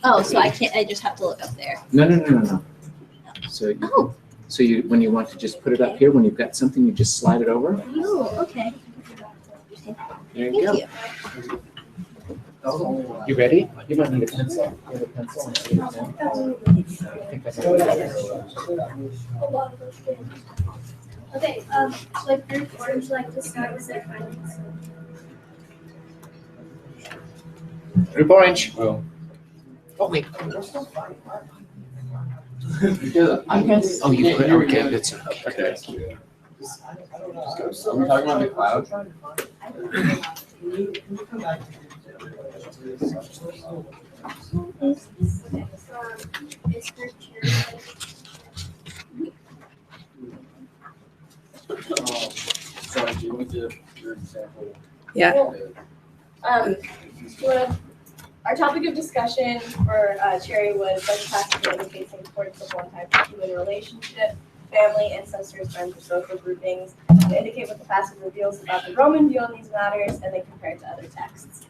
Oh, so I can't. I just have to look up there. No. So you when you want to just put it up here, when you've got something, you just slide it over. Oh, okay. There Thank you go. you. You ready? You might need a pencil. You have a pencil? Okay, like group orange, like to start with their findings. Group orange. Oh wait. I guess. Oh, you put okay. That's Okay. Are we talking about the cloud? It's group cheer. Sorry, do you want to give your example? Yeah. So our topic of discussion for Cherry was such passage indicates the importance of one type of human relationship, family, ancestors, friends, or social groupings. They indicate what the passage reveals about the Roman view on these matters, and they compare it to other texts.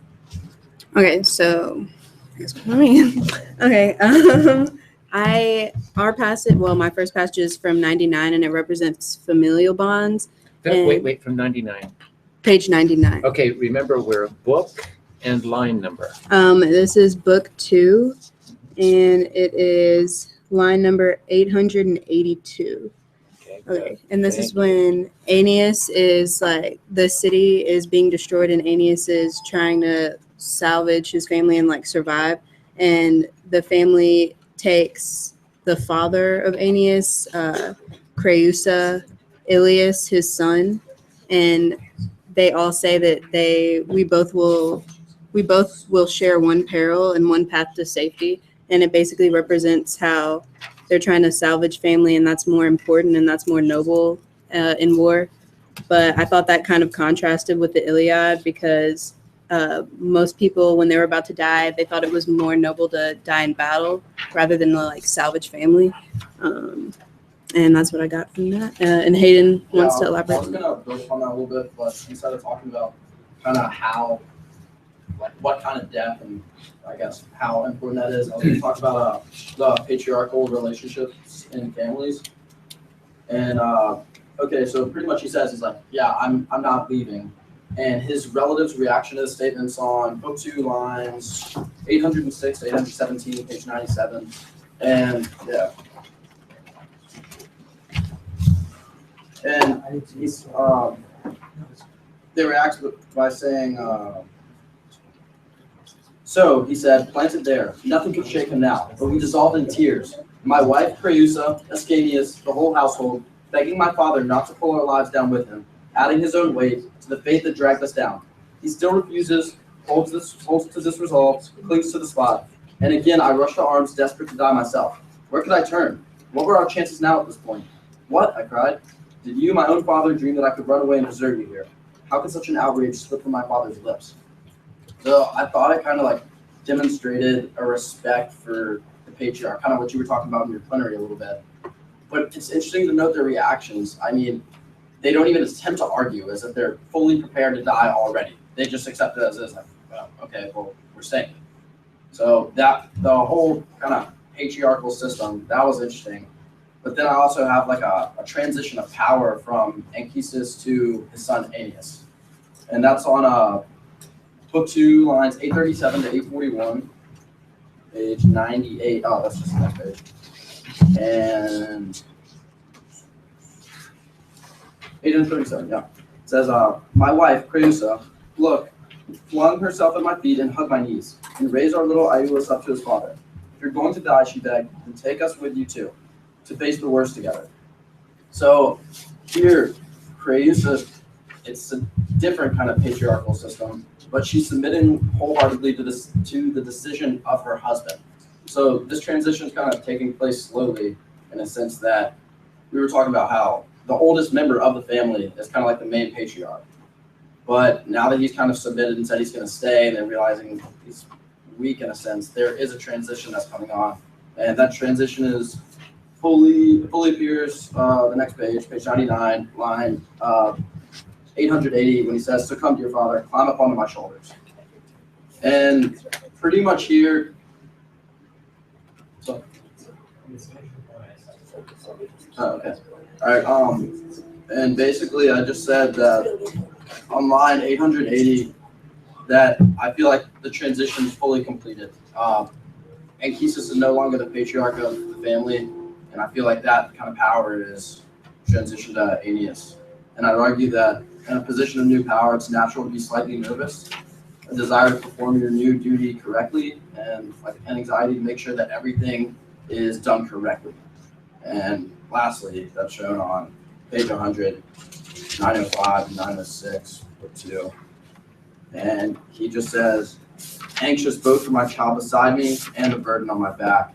Okay, so okay. My first passage is from 99, and it represents familial bonds. wait from 99. Page 99. Okay, remember we're book and line number. This is book 2, and it is line number 882. Okay, and this is when Aeneas is like, the city is being destroyed, and Aeneas is trying to salvage his family and like survive. And the family takes the father of Aeneas, Creusa, Ilias, his son, and they all say that we both will share one peril and one path to safety. And it basically represents how they're trying to salvage family, and that's more important and that's more noble in war. But I thought that kind of contrasted with the Iliad, because most people, when they were about to die, they thought it was more noble to die in battle rather than like salvage family. And that's what I got from that. And Hayden wants to elaborate. I was gonna build on that a little bit, but instead of talking about kind of how, like what kind of death and I guess how important that is, I was gonna talk about the patriarchal relationships in families. And okay, so pretty much he says, he's like, yeah, I'm not leaving. And his relatives' reaction to the statements on book 2, lines 806 to 817, page 97. And yeah. And he's, they react by saying, so he said, planted there, nothing could shake him now, but we dissolved in tears. My wife, Creusa, Ascanius, the whole household, begging my father not to pull our lives down with him, adding his own weight to the fate that dragged us down. He still refuses, holds to this resolve, clings to the spot. And again, I rush to arms, desperate to die myself. Where could I turn? What were our chances now at this point? What? I cried. Did you, my own father, dream that I could run away and desert you here? How could such an outrage slip from my father's lips? So I thought it kind of like demonstrated a respect for the patriarch, kind of what you were talking about in your plenary a little bit. But it's interesting to note their reactions. I mean, they don't even attempt to argue, as if they're fully prepared to die already. They just accept it as is, like, well, okay, well, we're staying. So that the whole kind of patriarchal system, that was interesting. But then I also have like a transition of power from Anchises to his son Aeneas. And that's on book 2, lines 837 to 841, page 98. Oh, that's just the next page. And 837, yeah. It says, my wife, Creusa, look, flung herself at my feet and hugged my knees, and raised our little Iulus up to his father. If you're going to die, she begged, then take us with you too, to face the worst together. So here, Creusa, it's a different kind of patriarchal system, but she's submitting wholeheartedly to the decision of her husband. So this transition is kind of taking place slowly, in a sense that we were talking about how the oldest member of the family is kind of like the main patriarch. But now that he's kind of submitted and said he's going to stay, and then realizing he's weak in a sense, there is a transition that's coming on. And that transition is fully appears the next page, page 99, line 880, when he says, succumb to your father, climb up onto my shoulders. And pretty much here, Oh, okay. All right. And basically, I just said that on line 880 that I feel like the transition is fully completed. Anchises is no longer the patriarch of the family, and I feel like that kind of power is transitioned to Aeneas. And I'd argue that in a position of new power, it's natural to be slightly nervous, a desire to perform your new duty correctly, and like an anxiety to make sure that everything is done correctly. And lastly, that's shown on page 100, 905, 906, book 2. And he just says, anxious both for my child beside me and the burden on my back.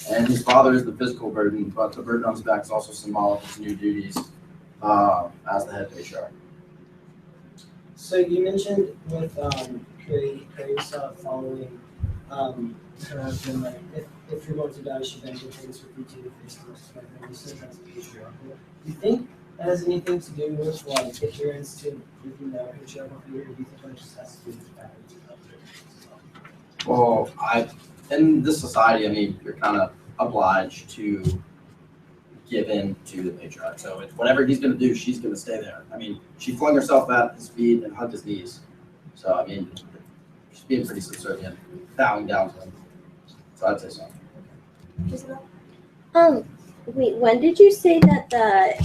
And his father is the physical burden, but the burden on his back is also symbolic of his new duties as the head patriarch. So you mentioned with Creusa following her husband, like if you're going to die, she then did things with you to face the rest of my family. So that's patriarchal. Do you think that has anything to do with like adherence to patriarchal figure? Or do you think it just has to do with the fact that Well, in this society, I mean, you're kind of obliged to give in to the patriarch. So whatever he's going to do, she's going to stay there. I mean, she flung herself at his feet and hugged his knees. So, I mean, she's being pretty subservient, bowing down to him. So I'd say so. Wait, when did you say that the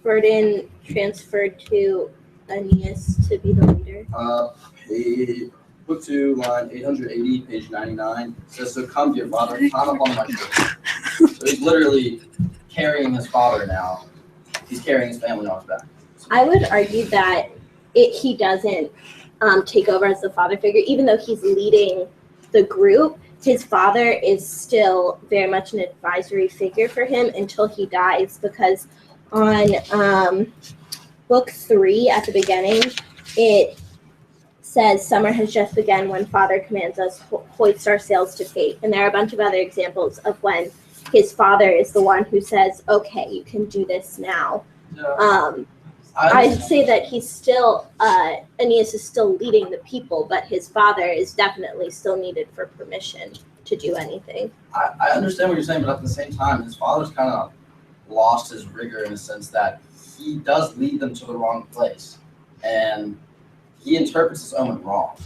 burden transferred to Aeneas to be the leader? Book 2, line 880, page 99, says, so come, dear father, climb up on my shoulder. So he's literally carrying his father now. He's carrying his family on his back. I would argue that he doesn't take over as the father figure, even though he's leading the group. His father is still very much an advisory figure for him until he dies, because on book 3 at the beginning, it says summer has just begun when father commands us hoist our sails to fate. And there are a bunch of other examples of when his father is the one who says, okay, you can do this now. I'd say that he's still, Aeneas is still leading the people, but his father is definitely still needed for permission to do anything. I understand what you're saying, but at the same time, his father's kind of lost his rigor in the sense that he does lead them to the wrong place. And he interprets his own wrong.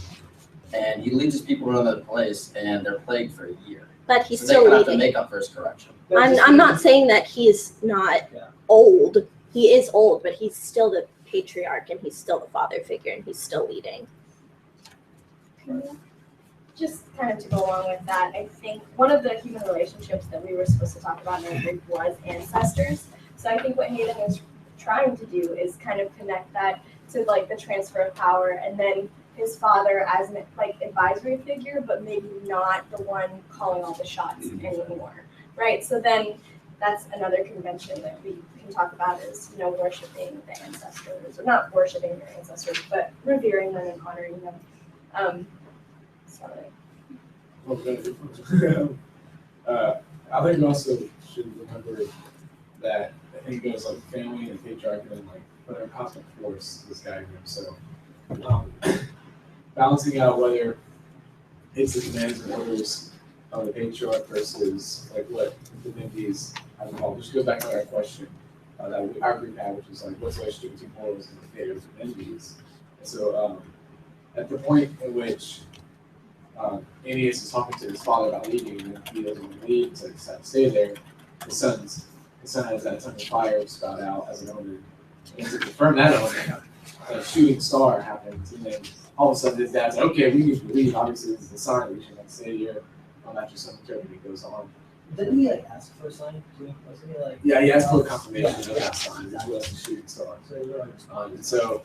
And he leads his people to another place, and they're plagued for a year. But he's So still they have to leading. make up for his correction. I'm not saying that he's not old. He is old, but he's still the patriarch, and he's still the father figure, and he's still leading. Just kind of to go along with that, I think one of the human relationships that we were supposed to talk about in our group was ancestors. So I think what Hayden is trying to do is kind of connect that to like the transfer of power, and then his father as an like advisory figure, but maybe not the one calling all the shots anymore, right? So then that's another convention that we can talk about is, worshiping the ancestors, or not worshiping your ancestors, but revering them and honoring them. Sorry. I think we also should remember that I think there's like family and patriarchy and like whatever cosmic force this guy gives. So balancing out whether it's the commands and orders of the patriarch versus like what divinities have involved. Which goes back to our question that our group had, which is like what's the relationship between morals and the theory of divinities. And so at the point in which Aeneas is talking to his father about leaving, and he doesn't want to leave, so he decides to stay there. The son has that tongue of fire spout out as an omen. And to confirm that omen, a shooting star happens, and then all of a sudden his dad's like, okay, we need to leave. Obviously, this is the sign that we should stay here. Not just some interpreting goes on. Didn't he ask for a sign too? Wasn't he like? Yeah, he asked for a confirmation of that sign, as well as the shooting star. And so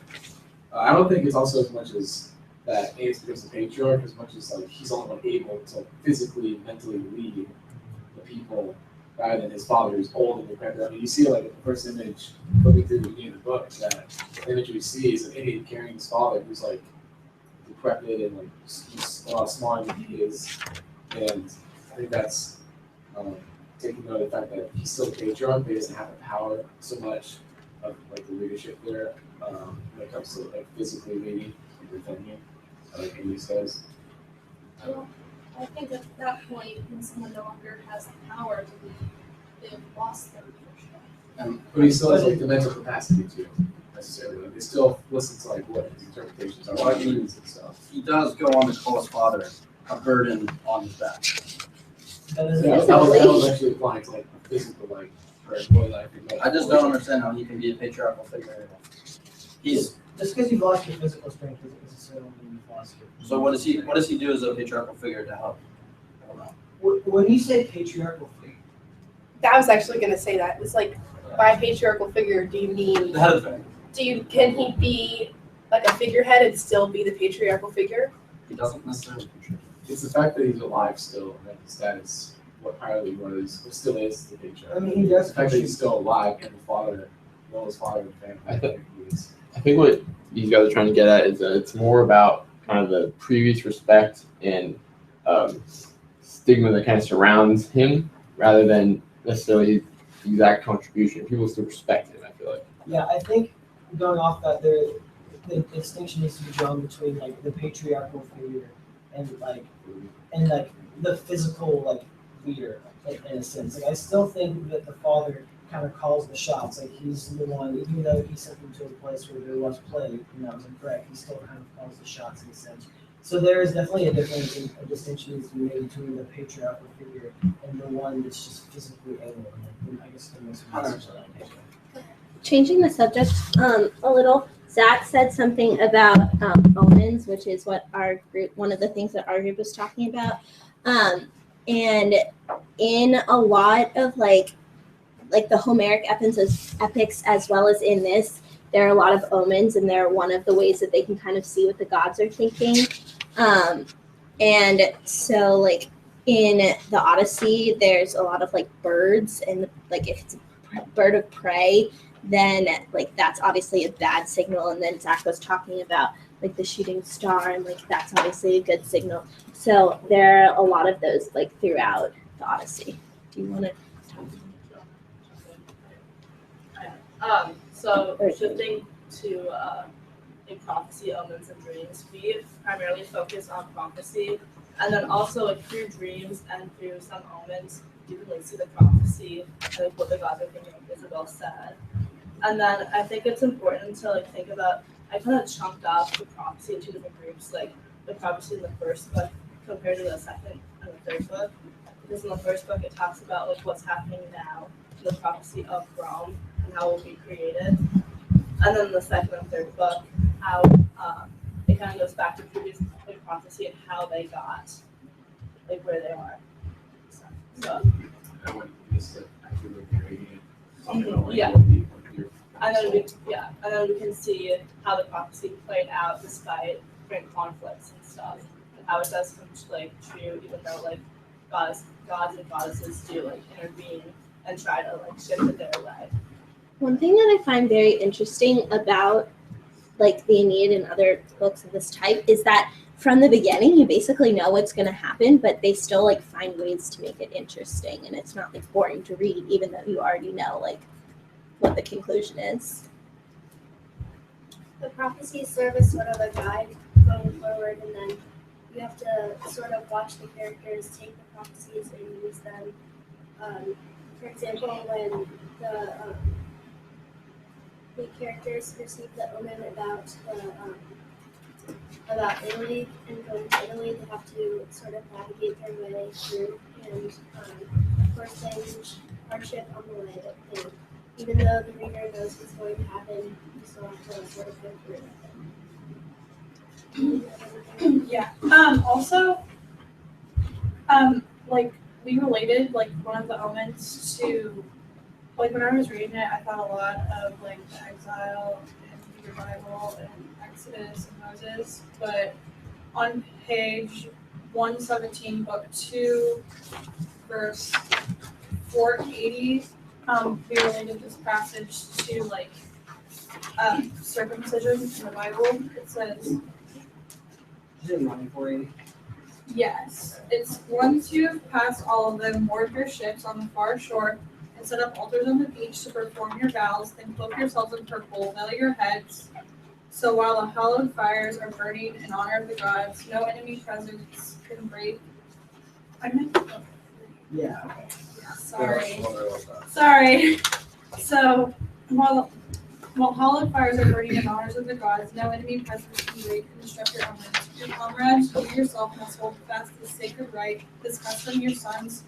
I don't think it's also as much as that Aeneas becomes the patriarch, as much as like he's the only one able to physically, mentally lead the people, rather than his father who's old and decrepit. I mean, you see like the first image looking through the beginning of the book, that the image we see is an Aeneas carrying his father who's like decrepit and like he's a lot smaller than he is. And I think that's taking note of the fact that he's still a patriarch, but he doesn't have the power so much of like the leadership there when it comes to like physically leading and defending, like Aeneas does. I think at that point, when someone no longer has the power to lead, they've lost their leadership. But he still has like the mental capacity to necessarily. Like, they still listen to like what his interpretations are, what he means and stuff. He does go on to call his father a burden on his back. That is, So that was actually applying to like a physical like or employee life. I just don't understand how he can be a patriarchal figure. He's just because you've lost your physical strength doesn't necessarily mean you've lost your. so what does he do as a patriarchal figure to help? I don't know. When you say patriarchal figure, I was actually gonna say that. It's like, by patriarchal figure, do you mean, The head of the family. can he be like a figurehead and still be the patriarchal figure? He doesn't necessarily contribute. It's the fact that he's alive still, and that his status, what highly was, what still is the patriarch. I mean, he does. The fact that he's still alive and the father, well, his father and family. I think what these guys are trying to get at is that it's more about kind of the previous respect and stigma that kind of surrounds him rather than necessarily the exact contribution. People still respect him, I feel like. Yeah, I think going off that, the distinction needs to be drawn between like the patriarchal figure and the physical like leader in a sense. Like I still think that the father kind of calls the shots. Like he's the one, even though he sent them to a place where there was plague and that was incorrect, he still kind of calls the shots in a sense. So there is definitely a difference, a distinction needs to be made between the patriarchal figure and the one that's just physically able. And I guess the most. Changing the subject a little, Zach said something about omens, which is what our group, one of the things that our group was talking about. And in a lot of like the Homeric epics as well as in this, there are a lot of omens, and they're one of the ways that they can kind of see what the gods are thinking. And so like in the Odyssey, there's a lot of like birds, and like if it's a bird of prey, then like that's obviously a bad signal. And then Zach was talking about like the shooting star, and like that's obviously a good signal. So there are a lot of those like throughout the Odyssey. Do you want to talk? So shifting to in prophecy, omens, and dreams, we primarily focus on prophecy, and then also like through dreams and through some omens, you can like see the prophecy and like what the gods are thinking, like Isabel said. And then I think it's important to like think about. I kind of chunked up the prophecy in two different groups, like the prophecy in the first book compared to the second and the third book. Because in the first book, it talks about like what's happening now, the prophecy of Rome and how it will be created. And then the second and third book, how it kind of goes back to previous like, prophecy and how they got like where they are. So yeah. And then we can see how the prophecy played out despite different conflicts and stuff, and how it does come to like true, even though like gods and goddesses do like intervene and try to like shift it their way. One thing that I find very interesting about like the Aeneid and other books of this type is that from the beginning you basically know what's going to happen, but they still like find ways to make it interesting, and it's not like boring to read even though you already know like what the conclusion is. The prophecies serve as sort of a guide going forward, and then you have to sort of watch the characters take the prophecies and use them. For example, when the characters receive the omen about Italy and going to Italy, they have to sort of navigate their way through, and of course there's hardship on the way, and even though the reader knows what's going to happen, you still have to sort of go through it. Yeah. Also, like we related like one of the omens to, like when I was reading it, I thought a lot of like the exile in the Bible and Exodus and Moses. But on page 117, book 2, verse 480. We related this passage to like circumcision in the Bible. It says, Is it 9480? yes, it's once you have passed all of them, moored your ships on the far shore and set up altars on the beach to perform your vows, then cloak yourselves in purple, veil your heads. So while the hallowed fires are burning in honor of the gods, no enemy presence can break. Yeah. Sorry. So while hallowed fires are burning in honors of the gods, no enemy presence can raid and disrupt your omens. Your comrades, you yourself must hold fast this sacred right. This custom your sons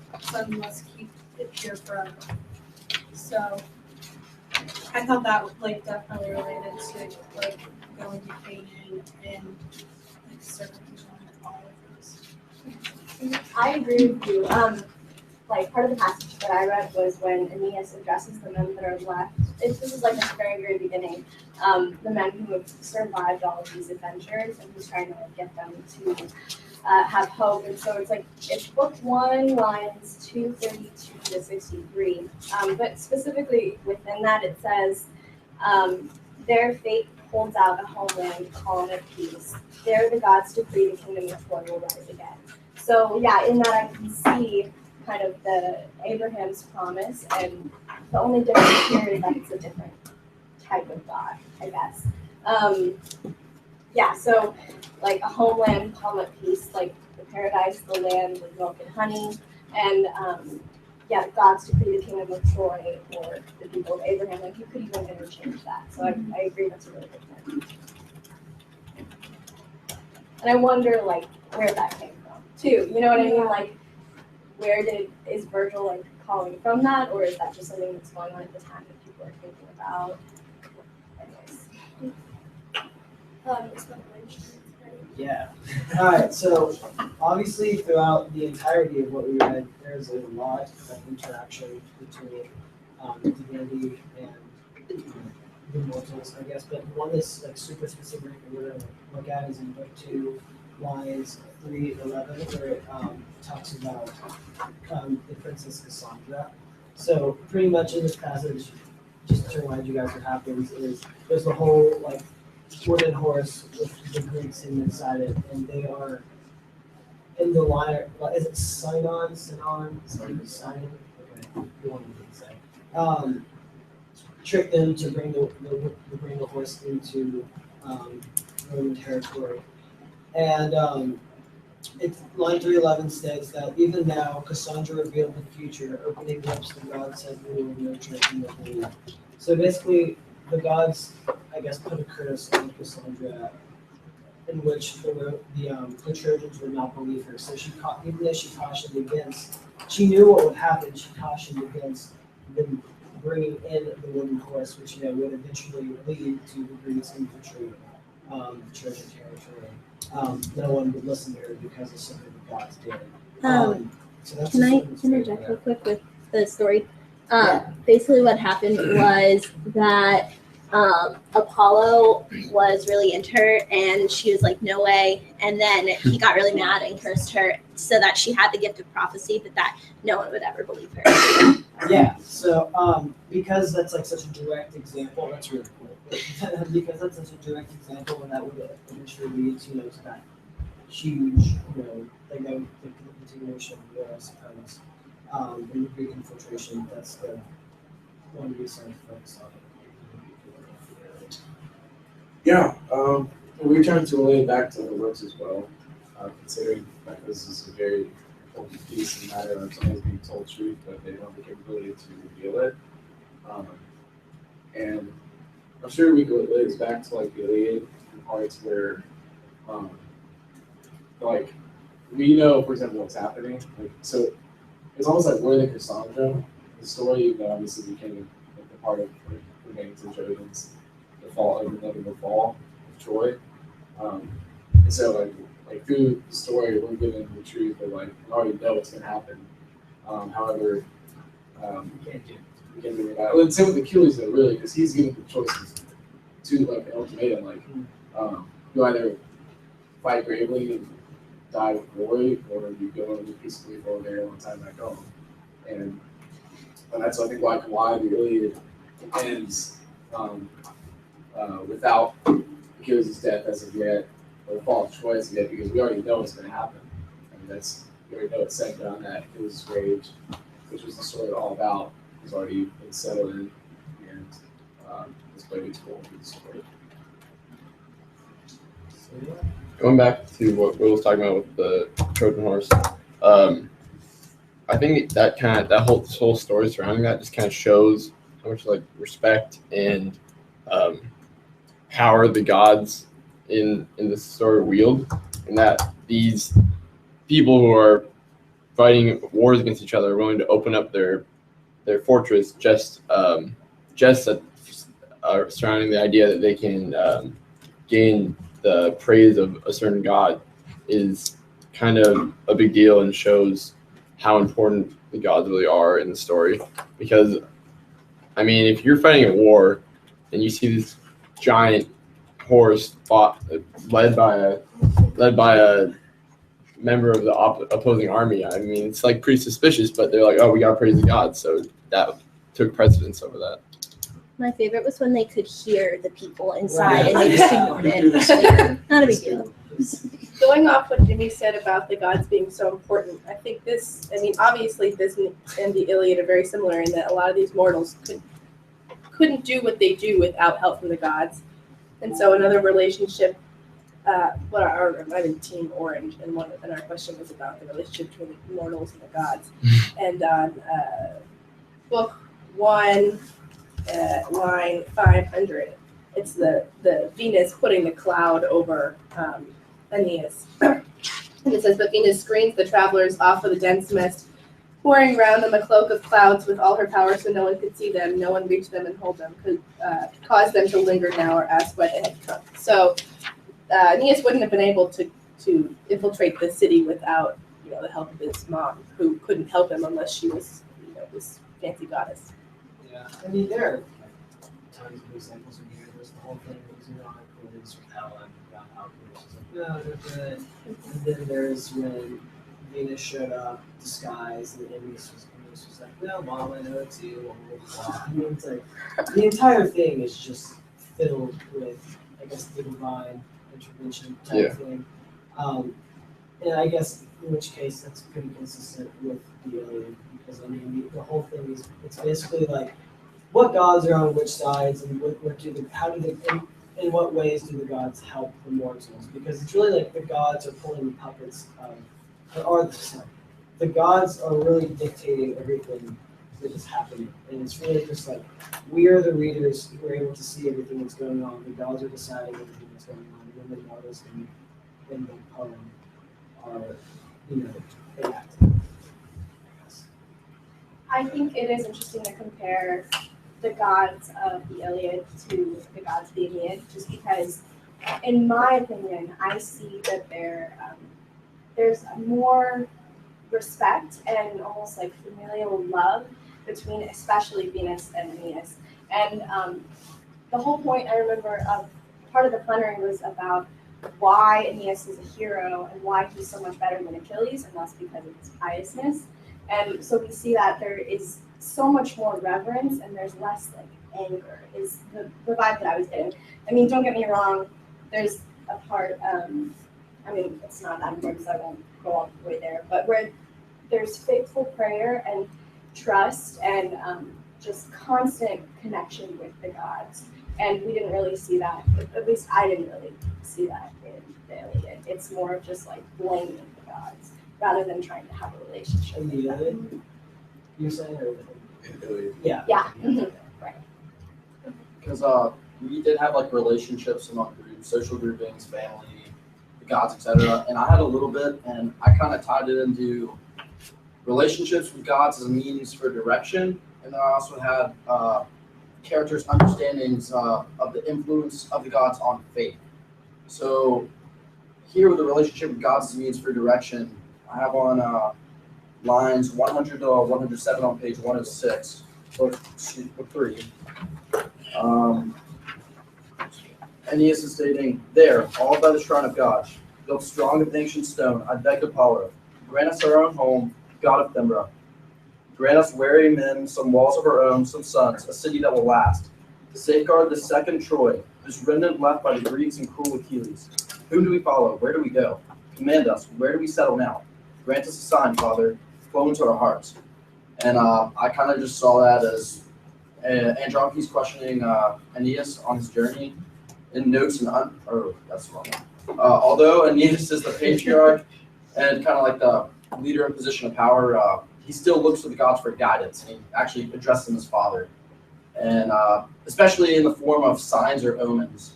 must keep it pure forever. So I thought that was like definitely related to like going to Canaan and like circumcision and all of those. I agree with you. Like part of the passage that I read was when Aeneas addresses the men that are left. This is like at the very, very beginning. The men who have survived all of these adventures, and he's trying to like get them to have hope. And so it's book 1, lines 232 to 63. But specifically within that, it says, their fate holds out a homeland, calm at peace. There the gods decree the kingdom of Troy will rise again. So yeah, in that I can see kind of the Abraham's promise, and the only difference here is that it's a different type of God, I guess. Yeah, so like a homeland, calm at peace, like the paradise, the land with milk and honey, and yeah, God's decree the kingdom of Troy or the people of Abraham. Like you could even interchange that. So I agree that's a really good point. And I wonder like where that came from too. You know what I mean? Like is Virgil like calling from that, or is that just something that's going on at the time that people are thinking about? Anyways. Yeah. All right. So obviously, throughout the entirety of what we read, there's a lot of interaction between divinity and the mortals, I guess. But one that's like super specific we're gonna look at is in book 2, lines 3-11, where it talks about the Princess Cassandra. So pretty much in this passage, just to remind you guys what happens is there's the whole like wooden horse with the Greek sitting inside it, and they are in the line. Is it Sinon? Okay, you want to say. Trick them to bring the horse into Roman territory, and it's line 311 states that even now Cassandra revealed the future, opening lips the gods said we will nurture and will lead. So basically, the gods, I guess, put a curse on Cassandra, in which the Trojans would not believe her. So even though she cautioned against, she knew what would happen. She cautioned against them bringing in the wooden horse, which would eventually lead to the Greeks infiltrating the Trojan territory. No one would listen to her because of something the gods did. So that's Can I interject real quick with the story? Basically what happened was that Apollo was really into her, and she was like, no way. And then he got really mad and cursed her so that she had the gift of prophecy, but that no one would ever believe her. Yeah, so because that's like such a direct example, that's really cool. Because that's such a direct example, and that would eventually lead to that huge, like the continuation of war, I suppose, and the Greek infiltration. That's the one we started to focus on. Yeah, we're trying to relate back to the works as well, considering that this is a very important piece and matter of someone's being told truth, but they don't have the capability to reveal it. And I'm sure we could relate this back to like the Iliad and parts where, like, we know, for example, what's happening. Like, so it's almost like we're the Cassandra, the story that obviously became like, the part of like, relating to the Trojans. The fall of Troy, and so like through the story we're given the truth that like we already know what's gonna happen. However, we can't do it about it. And same with Achilles though, really, because he's given the choices to like an ultimatum, like you either fight bravely and die with glory, or you go and live peacefully for a very long time back home. And that's I think why the Iliad ends. Without Achilles' death as of yet, or the fall of Troy as of yet, because we already know what's going to happen. I mean, we already know it's centered on that Achilles' rage, which was the story all about, has already been settled in, and this played its role in the story. Going back to what Will was talking about with the Trojan horse, I think that whole story surrounding that just kind of shows how much like respect and power the gods in this story wield, and that these people who are fighting wars against each other are willing to open up their fortress just surrounding the idea that they can gain the praise of a certain god is kind of a big deal and shows how important the gods really are in the story. Because, I mean, if you're fighting a war and you see this giant horse led by a member of the opposing army, I mean, it's like pretty suspicious, but they're like, oh, we gotta praise the gods, so that took precedence over that. My favorite was when they could hear the people inside and they just ignored it. Not a big deal. Going off what Jimmy said about the gods being so important, I think obviously this and the Iliad are very similar in that a lot of these mortals couldn't do what they do without help from the gods. And so another relationship, I'm in Team Orange, and our question was about the relationship between the mortals and the gods. And on book 1, line 500, it's the Venus putting the cloud over Aeneas. And it says, but Venus screens the travelers off with a dense mist, pouring around them a cloak of clouds with all her power so no one could see them, no one reach them and hold them, could cause them to linger now or ask why they had come. So Aeneas wouldn't have been able to infiltrate the city without the help of his mom, who couldn't help him unless she was this fancy goddess. Yeah, I mean, there are tons of examples in here. There's the whole thing with Hercules with Helen about how Hercules was like, no, they're good. And then there's when Venus showed up disguised, and Aeneas was like, no, Mom, I know it too. I mean, it's like, the entire thing is just filled with, I guess, the divine intervention type thing. And I guess in which case that's pretty consistent with the Iliad, because I mean the whole thing is, it's basically like what gods are on which sides, and in what ways do the gods help the mortals? Because it's really like the gods are pulling the puppets the gods are really dictating everything that is happening, and it's really just like we are the readers who are able to see everything that's going on. The gods are deciding everything that's going on, and then the mortals in the poem are enacting. I think it is interesting to compare the gods of the Iliad to the gods of the Aeneid, just because, in my opinion, I see that there's more respect and almost like familial love between especially Venus and Aeneas. And the whole point, I remember, part of the plenary was about why Aeneas is a hero and why he's so much better than Achilles, and that's because of his piousness. And so we see that there is so much more reverence and there's less like anger is the vibe that I was getting. I mean, don't get me wrong, there's a part, I mean, it's not that important, so I won't go all the way there, but where there's faithful prayer and trust and just constant connection with the gods. And we didn't really see that, at least I didn't really see that in the Iliad. It's more of just like blaming the gods rather than trying to have a relationship with them. You're saying, or yeah. Right. Because we did have like relationships among groups, social groupings, family, the gods, etc. And I had a little bit, and I kind of tied it into relationships with gods as a means for direction, and then I also had characters' understandings of the influence of the gods on faith. So here with the relationship with gods as a means for direction, I have on lines 100 to 107 on page 106, book 3. Aeneas is stating, there, all by the shrine of God, built strong with ancient stone, I beg Apollo, grant us our own home, God of Themra. Grant us wary men, some walls of our own, some sons, a city that will last. To safeguard the second Troy, this remnant left by the Greeks and cruel Achilles. Whom do we follow? Where do we go? Command us. Where do we settle now? Grant us a sign, Father. Flow into our hearts. And I kind of just saw that as Andronicus questioning Aeneas on his journey. In notes and that's the wrong one. Although Aeneas is the patriarch and kind of like the leader in position of power, he still looks to the gods for guidance, and he actually addressed them as father. and especially in the form of signs or omens.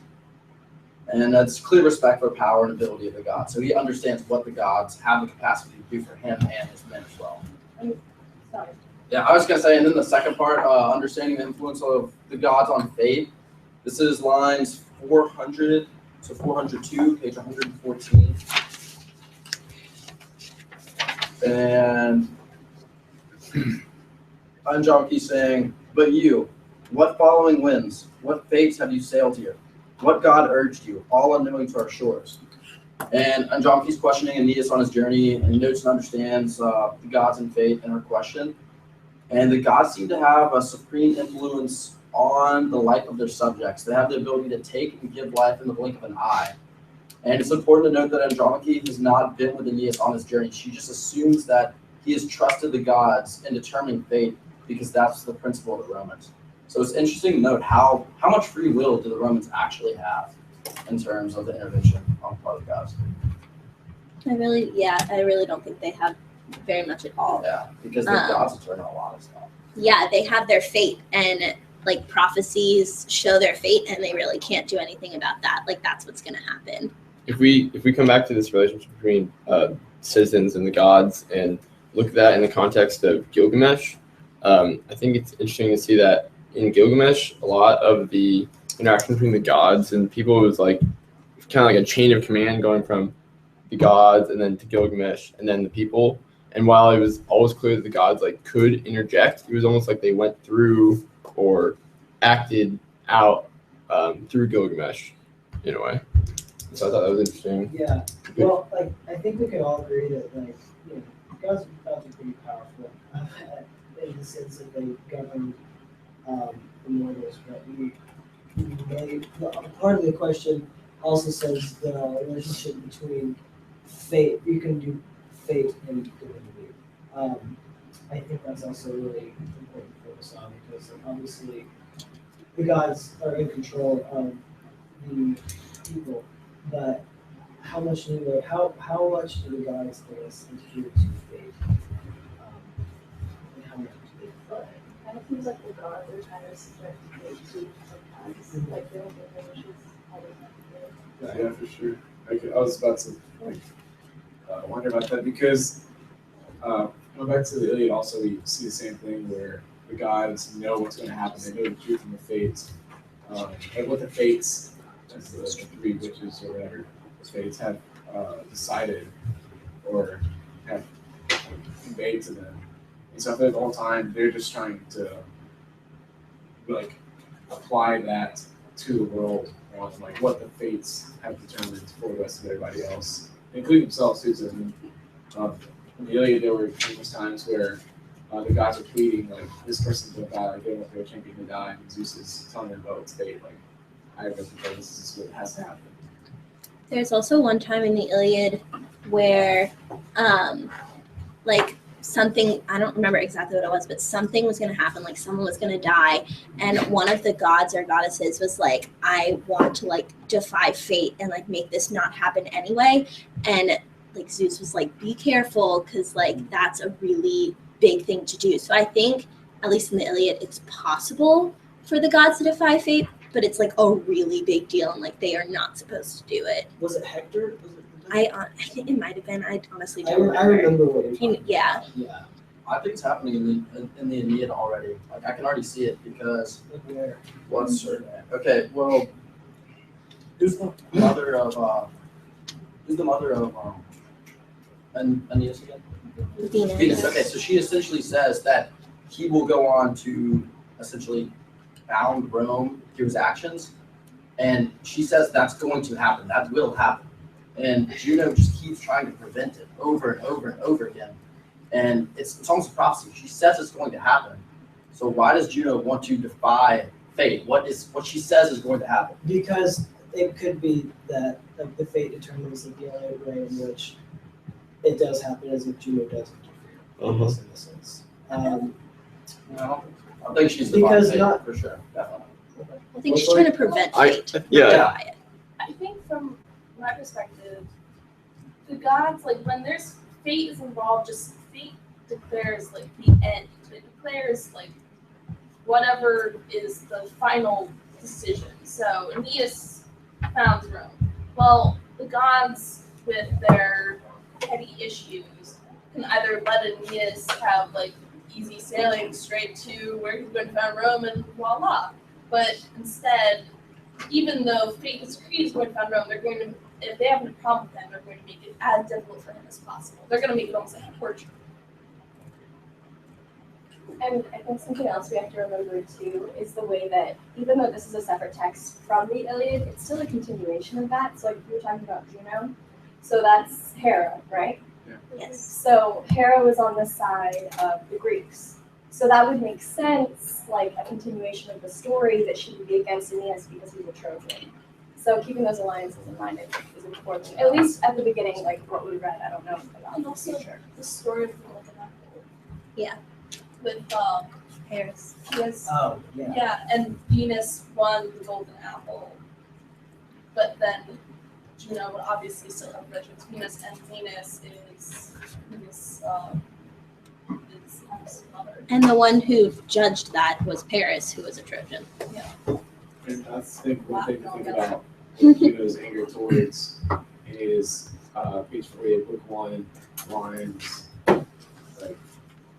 And that's clear respect for power and ability of the gods. So he understands what the gods have the capacity to do for him and his men as well. Sorry. Yeah, I was going to say, and then the second part, understanding the influence of the gods on fate. This is lines 400 to 402, page 114. And Andromache's saying, but you, what following winds, what fates have you sailed here? What god urged you, all unknowing to our shores? And Andromache's questioning Aeneas on his journey, and he notes and understands the gods and fate in her question. And the gods seem to have a supreme influence on the life of their subjects. They have the ability to take and give life in the blink of an eye. And it's important to note that Andromache has not been with Aeneas on his journey. She just assumes that he has trusted the gods in determining fate because that's the principle of the Romans. So it's interesting to note how much free will do the Romans actually have in terms of the intervention on the part of the gods. I really don't think they have very much at all. Yeah, because the gods determine a lot of stuff. Yeah, they have their fate, and like prophecies show their fate, and they really can't do anything about that. Like that's what's going to happen. If we come back to this relationship between citizens and the gods and look at that in the context of Gilgamesh, I think it's interesting to see that in Gilgamesh, a lot of the interaction between the gods and people was like kind of like a chain of command going from the gods and then to Gilgamesh and then the people. And while it was always clear that the gods like could interject, it was almost like they went through or acted out through Gilgamesh in a way. So I thought that was interesting. Yeah. Well, like I think we can all agree that like gods are pretty powerful in the sense that they govern the mortals, but part of the question also says the relationship between fate. You can do fate and divinity. I think that's also really important to focus on because obviously the gods are in control of the people, but how much leeway, how much do the gods adhere to fate? And how much do they defy? Kind of seems like the gods are kind of subject to fate too sometimes. Like they don't get their wishes all the time. Yeah, for sure. I was about to wonder about that because going back to the Iliad, also we see the same thing where the gods know what's going to happen. They know the truth and the fates, and what the fates, as the three witches or whatever, the fates have decided or have conveyed to them. And so I feel like the whole time they're just trying to like apply that to the world, on like what the fates have determined for the rest of everybody else, including themselves too. So in the Iliad, there were numerous times where the gods are pleading like this person's gonna die, like they don't want their champion to die, and Zeus is telling them about its fate, like I have this is what has to happen. There's also one time in the Iliad where, like something, I don't remember exactly what it was, but something was going to happen, like someone was going to die, and one of the gods or goddesses was like, I want to like defy fate and like make this not happen anyway, and like Zeus was like, be careful, because like that's a really big thing to do. So I think, at least in the Iliad, it's possible for the gods to defy fate, but it's like a really big deal, and like they are not supposed to do it. Was it Hector? Was it I think it might have been. I honestly don't remember. I remember what you're talking Yeah. about. Yeah. I think it's happening in the Aeneid already. Like I can already see it because Where? what's her name? Okay, well, who's the mother of Aeneas again? Venus. Okay, so she essentially says that he will go on to essentially found Rome through his actions, and she says that's going to happen. That will happen. And Juno just keeps trying to prevent it over and over and over again. And it's almost a prophecy. She says it's going to happen. So why does Juno want to defy fate? What she says is going to happen? Because it could be that like the fate determines the only way in which it does happen is if Juno does interfere. In a sense. I think she's Because fate, not- for sure. Definitely. I think she's trying to prevent fate. Yeah. I think from my perspective, the gods, like when there's fate is involved, just fate declares like the end. It declares like whatever is the final decision. So Aeneas found Rome. Well, the gods with their petty issues can either let Aeneas have like easy sailing straight to where he's going to found Rome and voila. But instead, even though fate has decreed he's going to found Rome, they're going to, if they have a problem with him, they're going to make it as difficult for him as possible. They're going to make it almost like torture. And I think something else we have to remember too is the way that even though this is a separate text from the Iliad, it's still a continuation of that. So like you were talking about Juno, so that's Hera, right? Yeah. Yes. So Hera was on the side of the Greeks. So that would make sense, like a continuation of the story, that she would be against Aeneas because he's a Trojan. So keeping those alliances in mind, I think, is important. At least at the beginning, like what we read, I don't know about And the also future. the story of the Golden Apple. Yeah. With Paris. Venus. Oh, yeah. Yeah, and Venus won the Golden Apple. But then Juno would obviously still have Richard's Venus, and Venus is his mother. And the one who judged that was Paris, who was a Trojan. And I think one thing to think about with Juno's anger towards is page 48, book 1, lines like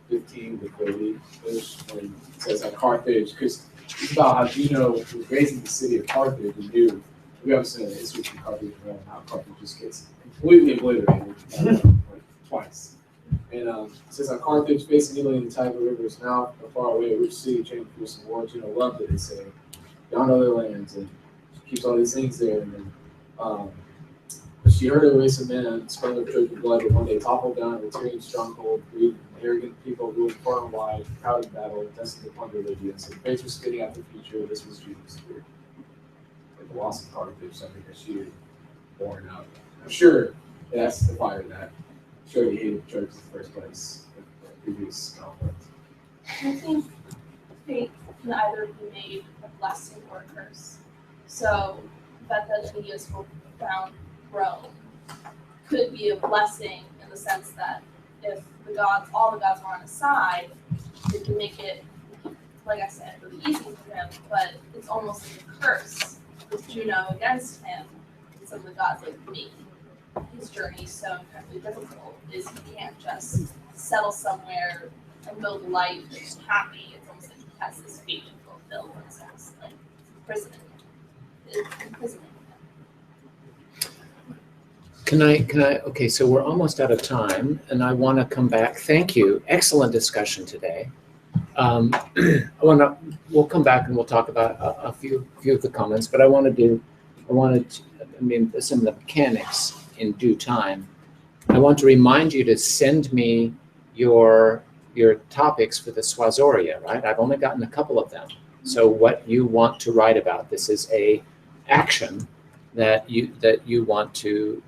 15 to 30-ish, when it says at Carthage, because it's about how Juno was raised in the city of Carthage and knew, we obviously know the history from Carthage and how Carthage just gets completely obliterated like twice. And it says on Carthage, facing Italy in the Tiber River's mouth, far away, a rich city trained for some war. Juno loved it, they say. Down other lands, and she keeps all these things there. And then, but she heard of a race of men, sprung of Trojan blood, but one day toppled down a Tyrian stronghold, greed, and arrogant people ruled far and wide, crowded battle, destined to plunder Lydia. So the fates were spitting out the future. This was Juno's spirit. Like the loss of Carthage, something that she had born out. I'm sure that's the fire that. I'm sure he hated the church in the first place, the previous conflict. I think fate can either be made a blessing or a curse. So the fact that Aeneas found Rome could be a blessing in the sense that if all the gods were on his side, it can make it, like I said, really easy for him, but it's almost like a curse with Juno against him. And some of the gods make his journey so incredibly difficult is he can't just settle somewhere and build a life that's happy. It's almost like he has this fate to fulfill in a sense, like imprisonment. Can I, okay, so we're almost out of time and I want to come back. Thank you. Excellent discussion today. We'll come back and we'll talk about a few of the comments, but I wanted some of the mechanics in due time. I want to remind you to send me your topics for the Swazoria, right? I've only gotten a couple of them. So what you want to write about, this is a action that you want to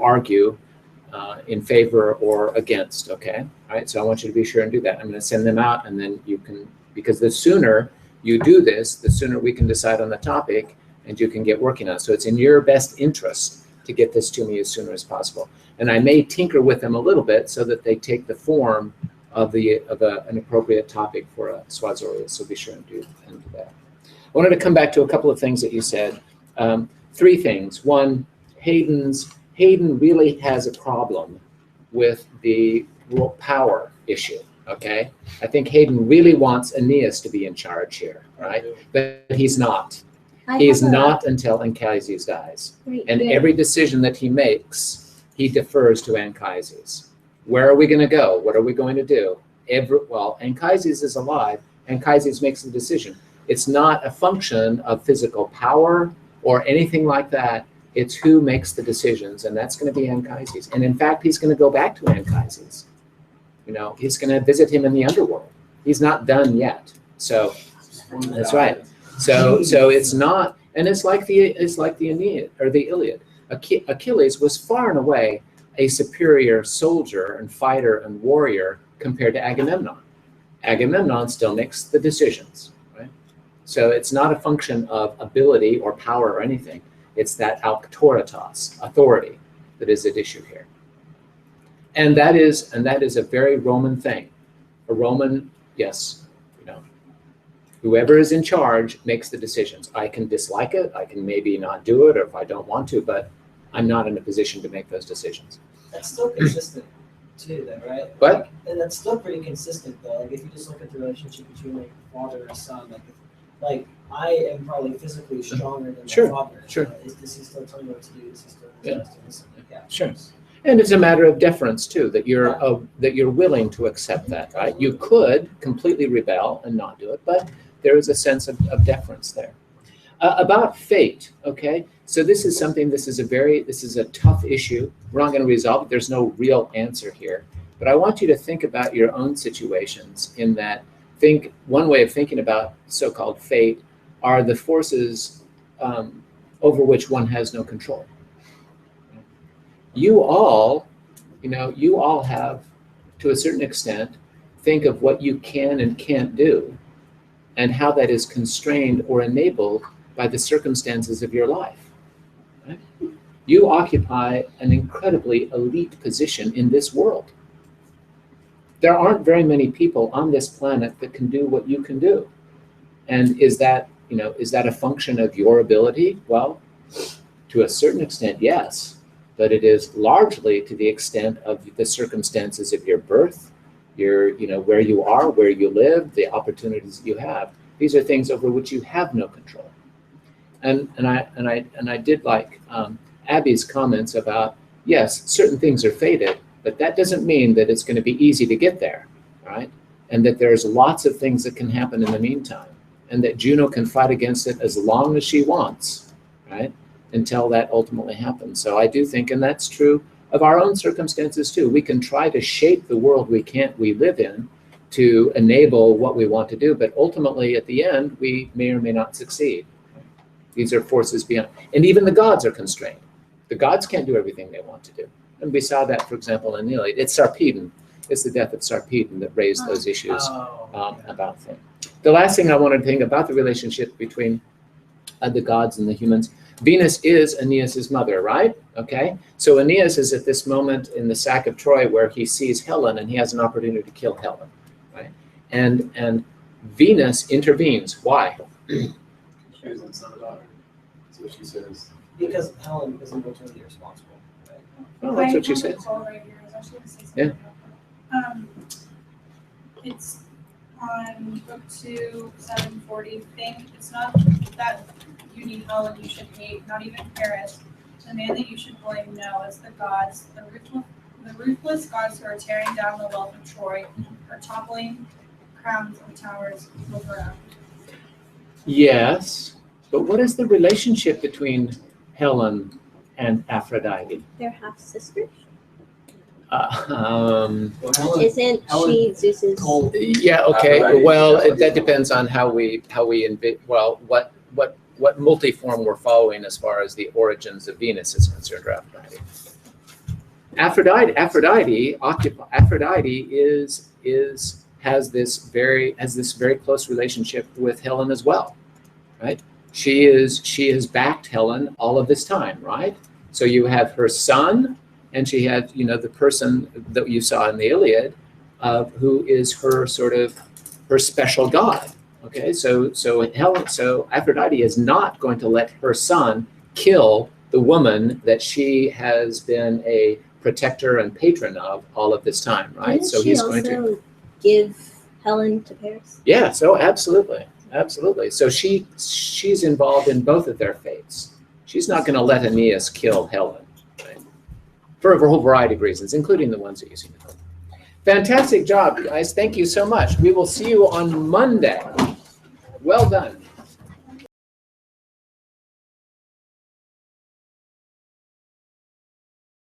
argue in favor or against. Okay, all right. So I want you to be sure and do that. I'm going to send them out, and then you can, because the sooner you do this, the sooner we can decide on the topic, and you can get working on it. So it's in your best interest to get this to me as soon as possible. And I may tinker with them a little bit so that they take the form of an appropriate topic for a Swazoria. So be sure and do that. I wanted to come back to a couple of things that you said. 3 things. One, Hayden really has a problem with the power issue, okay? I think Hayden really wants Aeneas to be in charge here, right? But he's not. He's not until Anchises dies. And every decision that he makes, he defers to Anchises. Where are we going to go? What are we going to do? Anchises is alive. Anchises makes the decision. It's not a function of physical power or anything like that. It's who makes the decisions, and that's going to be Anchises. And in fact, he's going to go back to Anchises. He's going to visit him in the underworld. He's not done yet. So that's right. So it's not, and it's like the Aeneid or the Iliad. Achilles was far and away a superior soldier and fighter and warrior compared to Agamemnon. Agamemnon still makes the decisions. So it's not a function of ability or power or anything. It's that auctoritas, authority, that is at issue here. And that is a very Roman thing. A Roman, yes. Whoever is in charge makes the decisions. I can dislike it, I can maybe not do it, or if I don't want to, but I'm not in a position to make those decisions. That's still consistent too, though, right? What? Like, and that's still pretty consistent, though. Like, if you just look at the relationship between like a father and a son, like I am probably physically stronger than Sure, my father. sure. Does he still tell me what to do? Does he still Yeah. listen? Yeah. Sure. And it's a matter of deference too, that you're willing to accept that, right? You could completely rebel and not do it, but there is a sense of deference there. About fate, okay? So this is a tough issue. We're not going to resolve it. There's no real answer here. But I want you to think about your own situations in that one way of thinking about so-called fate are the forces over which one has no control. You all have, to a certain extent, think of what you can and can't do and how that is constrained or enabled by the circumstances of your life. Right? You occupy an incredibly elite position in this world. There aren't very many people on this planet that can do what you can do. And is that a function of your ability? Well, to a certain extent, yes. But it is largely to the extent of the circumstances of your birth, where you are, where you live, the opportunities that you have. These are things over which you have no control. And I did like Abby's comments about, yes, certain things are fated, but that doesn't mean that it's going to be easy to get there, right? And that there's lots of things that can happen in the meantime, and that Juno can fight against it as long as she wants, right? Until that ultimately happens. So I do think, and that's true of our own circumstances too, we can try to shape the world we live in to enable what we want to do, but ultimately at the end, we may or may not succeed. These are forces beyond, and even the gods are constrained. The gods can't do everything they want to do. And we saw that, for example, in the Iliad. It's Sarpedon. It's the death of Sarpedon that raised those issues about things. The last thing I wanted to think about the relationship between the gods and the humans. Venus is Aeneas's mother, right? Okay. So Aeneas is at this moment in the sack of Troy where he sees Helen and he has an opportunity to kill Helen, right? And Venus intervenes. Why? She was the son of daughter. That's what she says. Because Helen isn't ultimately responsible. Right? Well, that's what she says. Right here. I was actually going to say Yeah. something. It's on book 2, 740. It's not that you need Helen, you should hate, not even Paris. The man that you should blame now is the gods, the ruthless gods who are tearing down the wealth of Troy, are toppling crowns and towers move around. Yes, but what is the relationship between Helen and Aphrodite? They're half sisters. Helen, Isn't she Zeus's? told Yeah. Okay. Well, that depends on how we what multiform we're following as far as the origins of Venus is concerned, or Aphrodite. Aphrodite has this very close relationship with Helen as well, right? She has backed Helen all of this time, right? So you have her son, and she had the person that you saw in the Iliad, who is her special god. Okay, so Aphrodite is not going to let her son kill the woman that she has been a protector and patron of all of this time, right? Didn't So she he's going to also give Helen to Paris? Yeah, so absolutely. So she's involved in both of their fates. She's not going to let Aeneas kill Helen, right? For a whole variety of reasons, including the ones that you see. Fantastic job, guys. Thank you so much. We will see you on Monday. Well done.